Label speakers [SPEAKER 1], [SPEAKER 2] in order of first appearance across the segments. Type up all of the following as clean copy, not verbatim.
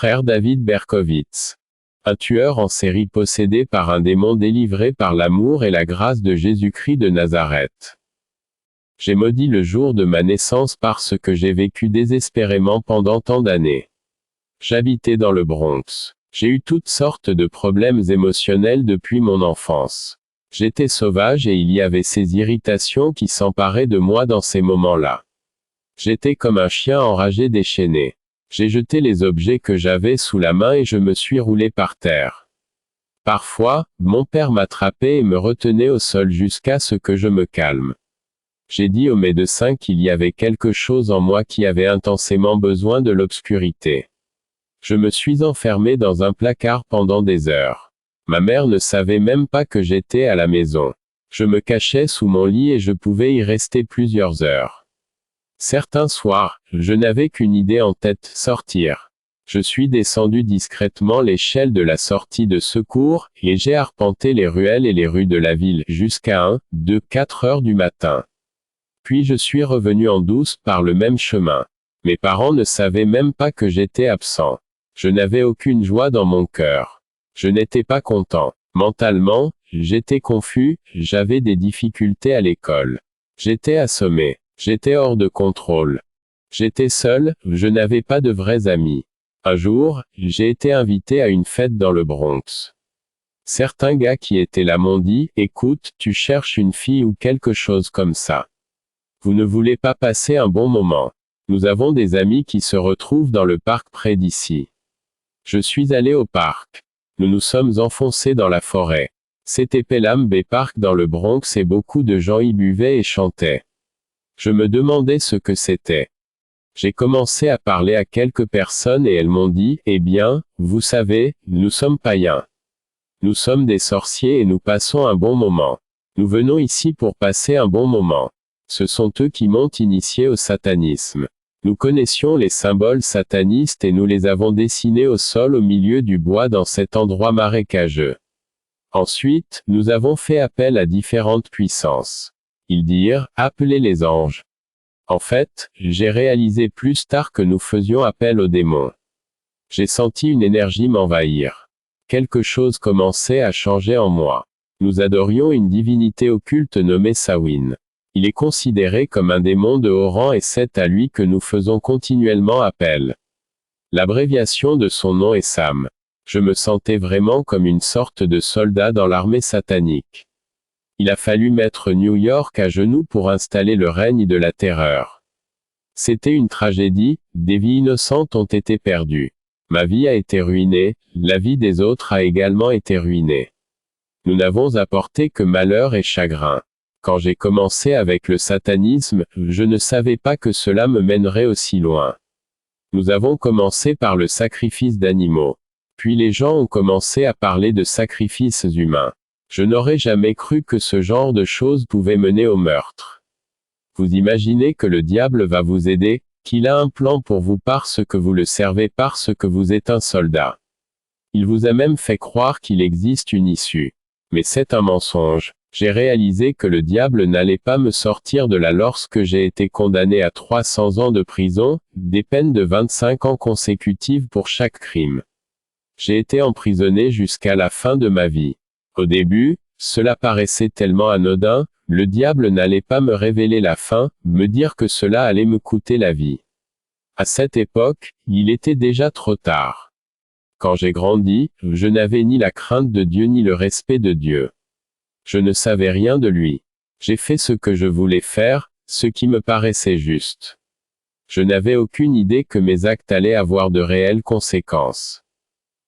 [SPEAKER 1] frère David Berkowitz. Un tueur en série possédé par un démon délivré par l'amour et la grâce de Jésus-Christ de Nazareth. J'ai maudit le jour de ma naissance parce que j'ai vécu désespérément pendant tant d'années. J'habitais dans le Bronx. J'ai eu toutes sortes de problèmes émotionnels depuis mon enfance. J'étais sauvage et il y avait ces irritations qui s'emparaient de moi dans ces moments-là. J'étais comme un chien enragé déchaîné. J'ai jeté les objets que j'avais sous la main et je me suis roulé par terre. Parfois, mon père m'attrapait et me retenait au sol jusqu'à ce que je me calme. J'ai dit au médecin qu'il y avait quelque chose en moi qui avait intensément besoin de l'obscurité. Je me suis enfermé dans un placard pendant des heures. Ma mère ne savait même pas que j'étais à la maison. Je me cachais sous mon lit et je pouvais y rester plusieurs heures. Certains soirs, je n'avais qu'une idée en tête, sortir. Je suis descendu discrètement l'échelle de la sortie de secours, et j'ai arpenté les ruelles et les rues de la ville jusqu'à 1, 2, 4 heures du matin. Puis je suis revenu en douce par le même chemin. Mes parents ne savaient même pas que j'étais absent. Je n'avais aucune joie dans mon cœur. Je n'étais pas content. Mentalement, j'étais confus, j'avais des difficultés à l'école. J'étais assommé. J'étais hors de contrôle. J'étais seul, je n'avais pas de vrais amis. Un jour, j'ai été invité à une fête dans le Bronx. Certains gars qui étaient là m'ont dit, écoute, tu cherches une fille ou quelque chose comme ça. Vous ne voulez pas passer un bon moment. Nous avons des amis qui se retrouvent dans le parc près d'ici. Je suis allé au parc. Nous nous sommes enfoncés dans la forêt. C'était Pelham Bay Park dans le Bronx et beaucoup de gens y buvaient et chantaient. Je me demandais ce que c'était. J'ai commencé à parler à quelques personnes et elles m'ont dit, eh bien, vous savez, nous sommes païens. Nous sommes des sorciers et nous passons un bon moment. Nous venons ici pour passer un bon moment. Ce sont eux qui m'ont initié au satanisme. Nous connaissions les symboles satanistes et nous les avons dessinés au sol au milieu du bois dans cet endroit marécageux. Ensuite, nous avons fait appel à différentes puissances. Ils dirent, appelez les anges. En fait, j'ai réalisé plus tard que nous faisions appel aux démons. J'ai senti une énergie m'envahir. Quelque chose commençait à changer en moi. Nous adorions une divinité occulte nommée Samhain. Il est considéré comme un démon de haut rang et c'est à lui que nous faisons continuellement appel. L'abréviation de son nom est Sam. Je me sentais vraiment comme une sorte de soldat dans l'armée satanique. Il a fallu mettre New York à genoux pour installer le règne de la terreur. C'était une tragédie, des vies innocentes ont été perdues. Ma vie a été ruinée, la vie des autres a également été ruinée. Nous n'avons apporté que malheur et chagrin. Quand j'ai commencé avec le satanisme, je ne savais pas que cela me mènerait aussi loin. Nous avons commencé par le sacrifice d'animaux. Puis les gens ont commencé à parler de sacrifices humains. Je n'aurais jamais cru que ce genre de choses pouvait mener au meurtre. Vous imaginez que le diable va vous aider, qu'il a un plan pour vous parce que vous le servez parce que vous êtes un soldat. Il vous a même fait croire qu'il existe une issue. Mais c'est un mensonge. J'ai réalisé que le diable n'allait pas me sortir de là lorsque j'ai été condamné à 300 ans de prison, des peines de 25 ans consécutives pour chaque crime. J'ai été emprisonné jusqu'à la fin de ma vie. Au début, cela paraissait tellement anodin, le diable n'allait pas me révéler la fin, me dire que cela allait me coûter la vie. À cette époque, il était déjà trop tard. Quand j'ai grandi, je n'avais ni la crainte de Dieu ni le respect de Dieu. Je ne savais rien de lui. J'ai fait ce que je voulais faire, ce qui me paraissait juste. Je n'avais aucune idée que mes actes allaient avoir de réelles conséquences.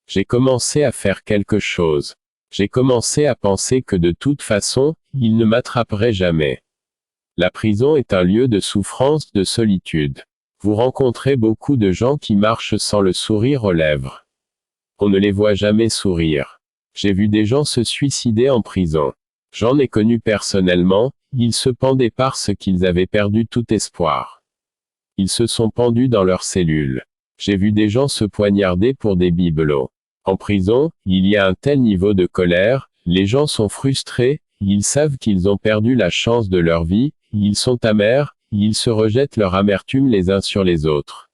[SPEAKER 1] J'ai commencé à faire quelque chose. J'ai commencé à penser que de toute façon, il ne m'attraperait jamais. La prison est un lieu de souffrance, de solitude. Vous rencontrez beaucoup de gens qui marchent sans le sourire aux lèvres. On ne les voit jamais sourire. J'ai vu des gens se suicider en prison. J'en ai connu personnellement, ils se pendaient parce qu'ils avaient perdu tout espoir. Ils se sont pendus dans leurs cellules. J'ai vu des gens se poignarder pour des bibelots. En prison, il y a un tel niveau de colère, les gens sont frustrés, ils savent qu'ils ont perdu la chance de leur vie, ils sont amers, ils se rejettent leur amertume les uns sur les autres.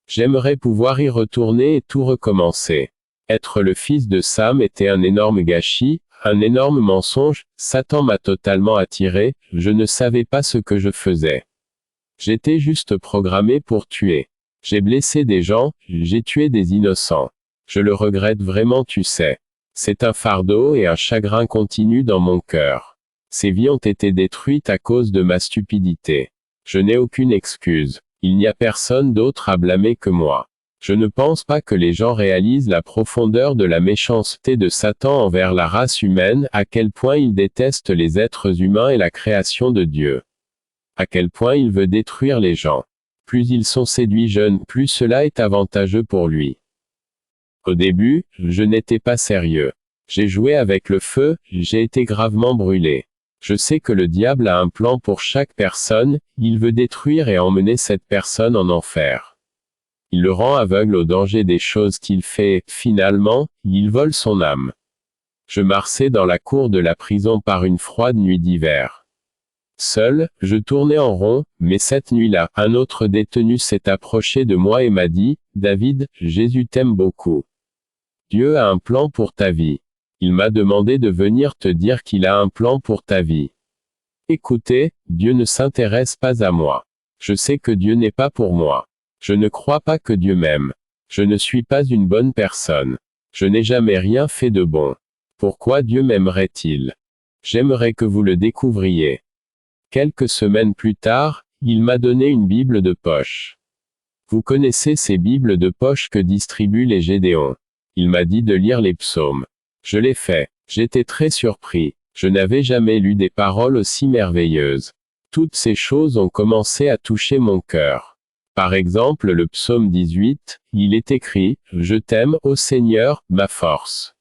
[SPEAKER 1] J'aimerais pouvoir y retourner et tout recommencer. Être le fils de Sam était un énorme gâchis, un énorme mensonge. Satan m'a totalement attiré, je ne savais pas ce que je faisais. J'étais juste programmé pour tuer. J'ai blessé des gens, j'ai tué des innocents. Je le regrette vraiment, tu sais. C'est un fardeau et un chagrin continu dans mon cœur. Ces vies ont été détruites à cause de ma stupidité. Je n'ai aucune excuse. Il n'y a personne d'autre à blâmer que moi. Je ne pense pas que les gens réalisent la profondeur de la méchanceté de Satan envers la race humaine, à quel point il déteste les êtres humains et la création de Dieu. À quel point il veut détruire les gens. Plus ils sont séduits jeunes, plus cela est avantageux pour lui. Au début, je n'étais pas sérieux. J'ai joué avec le feu, j'ai été gravement brûlé. Je sais que le diable a un plan pour chaque personne, il veut détruire et emmener cette personne en enfer. Il le rend aveugle au danger des choses qu'il fait, finalement, il vole son âme. Je marchais dans la cour de la prison par une froide nuit d'hiver. Seul, je tournais en rond, mais cette nuit-là, un autre détenu s'est approché de moi et m'a dit, « David, Jésus t'aime beaucoup. Dieu a un plan pour ta vie. Il m'a demandé de venir te dire qu'il a un plan pour ta vie. Écoutez, Dieu ne s'intéresse pas à moi. Je sais que Dieu n'est pas pour moi. Je ne crois pas que Dieu m'aime. Je ne suis pas une bonne personne. Je n'ai jamais rien fait de bon. Pourquoi Dieu m'aimerait-il? J'aimerais que vous le découvriez. » Quelques semaines plus tard, il m'a donné une Bible de poche. Vous connaissez ces Bibles de poche que distribuent les Gédéons. Il m'a dit de lire les psaumes. Je l'ai fait. J'étais très surpris. Je n'avais jamais lu des paroles aussi merveilleuses. Toutes ces choses ont commencé à toucher mon cœur. Par exemple le psaume 18, il est écrit, « Je t'aime, ô Seigneur, ma force.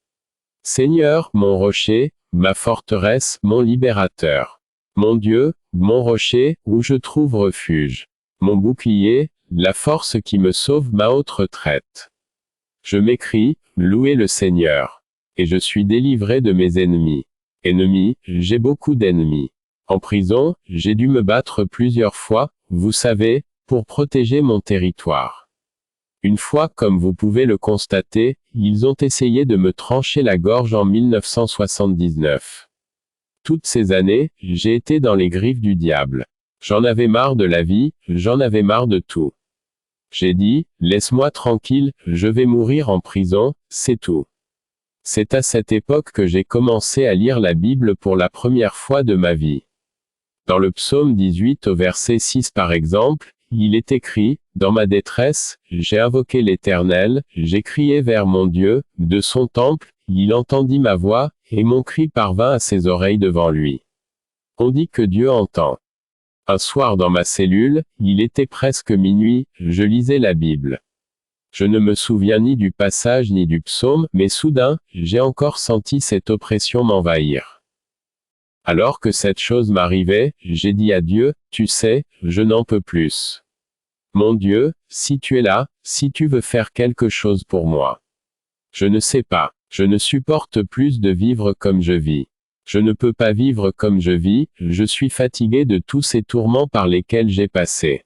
[SPEAKER 1] Seigneur, mon rocher, ma forteresse, mon libérateur. Mon Dieu, mon rocher, où je trouve refuge. Mon bouclier, la force qui me sauve ma haute retraite. Je m'écrie, louez le Seigneur. Et je suis délivré de mes ennemis. Ennemis, j'ai beaucoup d'ennemis. En prison, j'ai dû me battre plusieurs fois, vous savez, pour protéger mon territoire. Une fois, comme vous pouvez le constater, ils ont essayé de me trancher la gorge en 1979. Toutes ces années, j'ai été dans les griffes du diable. J'en avais marre de la vie, j'en avais marre de tout. J'ai dit, laisse-moi tranquille, je vais mourir en prison, c'est tout. C'est à cette époque que j'ai commencé à lire la Bible pour la première fois de ma vie. Dans le psaume 18 au verset 6 par exemple, il est écrit, « Dans ma détresse, j'ai invoqué l'Éternel, j'ai crié vers mon Dieu, de son temple, il entendit ma voix, et mon cri parvint à ses oreilles devant lui. » On dit que Dieu entend. Un soir dans ma cellule, il était presque minuit, je lisais la Bible. Je ne me souviens ni du passage ni du psaume, mais soudain, j'ai encore senti cette oppression m'envahir. Alors que cette chose m'arrivait, j'ai dit à Dieu, « Tu sais, je n'en peux plus. Mon Dieu, si tu es là, si tu veux faire quelque chose pour moi. Je ne sais pas, je ne supporte plus de vivre comme je vis. Je ne peux pas vivre comme je vis, je suis fatigué de tous ces tourments par lesquels j'ai passé.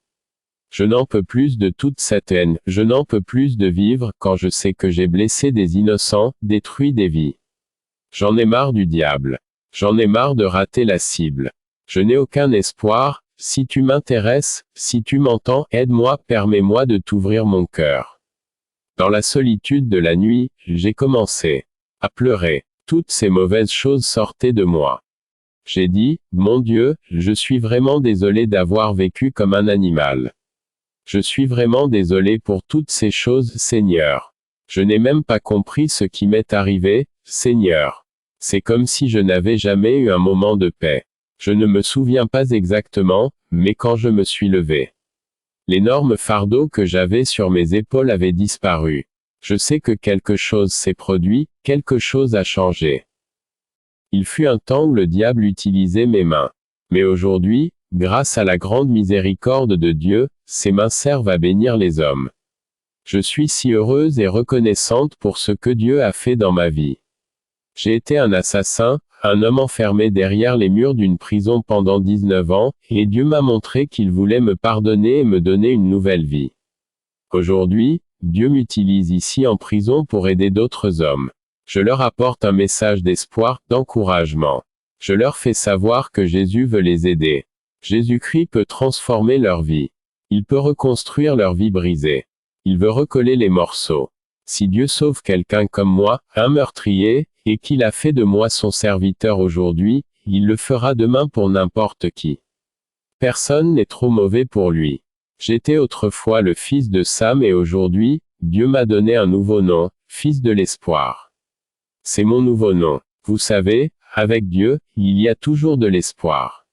[SPEAKER 1] Je n'en peux plus de toute cette haine, je n'en peux plus de vivre quand je sais que j'ai blessé des innocents, détruit des vies. J'en ai marre du diable. J'en ai marre de rater la cible. Je n'ai aucun espoir, si tu m'intéresses, si tu m'entends, aide-moi, permets-moi de t'ouvrir mon cœur. » Dans la solitude de la nuit, j'ai commencé à pleurer. Toutes ces mauvaises choses sortaient de moi. J'ai dit, « Mon Dieu, je suis vraiment désolé d'avoir vécu comme un animal. Je suis vraiment désolé pour toutes ces choses, Seigneur. Je n'ai même pas compris ce qui m'est arrivé, Seigneur. C'est comme si je n'avais jamais eu un moment de paix. Je ne me souviens pas exactement, mais quand je me suis levé. L'énorme fardeau que j'avais sur mes épaules avait disparu. Je sais que quelque chose s'est produit, quelque chose a changé. Il fut un temps où le diable utilisait mes mains. Mais aujourd'hui, grâce à la grande miséricorde de Dieu, ses mains servent à bénir les hommes. Je suis si heureuse et reconnaissante pour ce que Dieu a fait dans ma vie. J'ai été un assassin, un homme enfermé derrière les murs d'une prison pendant 19 ans, et Dieu m'a montré qu'il voulait me pardonner et me donner une nouvelle vie. Aujourd'hui, Dieu m'utilise ici en prison pour aider d'autres hommes. Je leur apporte un message d'espoir, d'encouragement. Je leur fais savoir que Jésus veut les aider. Jésus-Christ peut transformer leur vie. Il peut reconstruire leur vie brisée. Il veut recoller les morceaux. Si Dieu sauve quelqu'un comme moi, un meurtrier, et qu'il a fait de moi son serviteur aujourd'hui, il le fera demain pour n'importe qui. Personne n'est trop mauvais pour lui. J'étais autrefois le fils de Sam et aujourd'hui, Dieu m'a donné un nouveau nom, fils de l'espoir. C'est mon nouveau nom. Vous savez, avec Dieu, il y a toujours de l'espoir.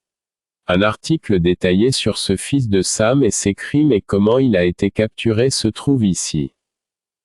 [SPEAKER 1] Un article détaillé sur ce fils de Sam et ses crimes et comment il a été capturé se trouve ici.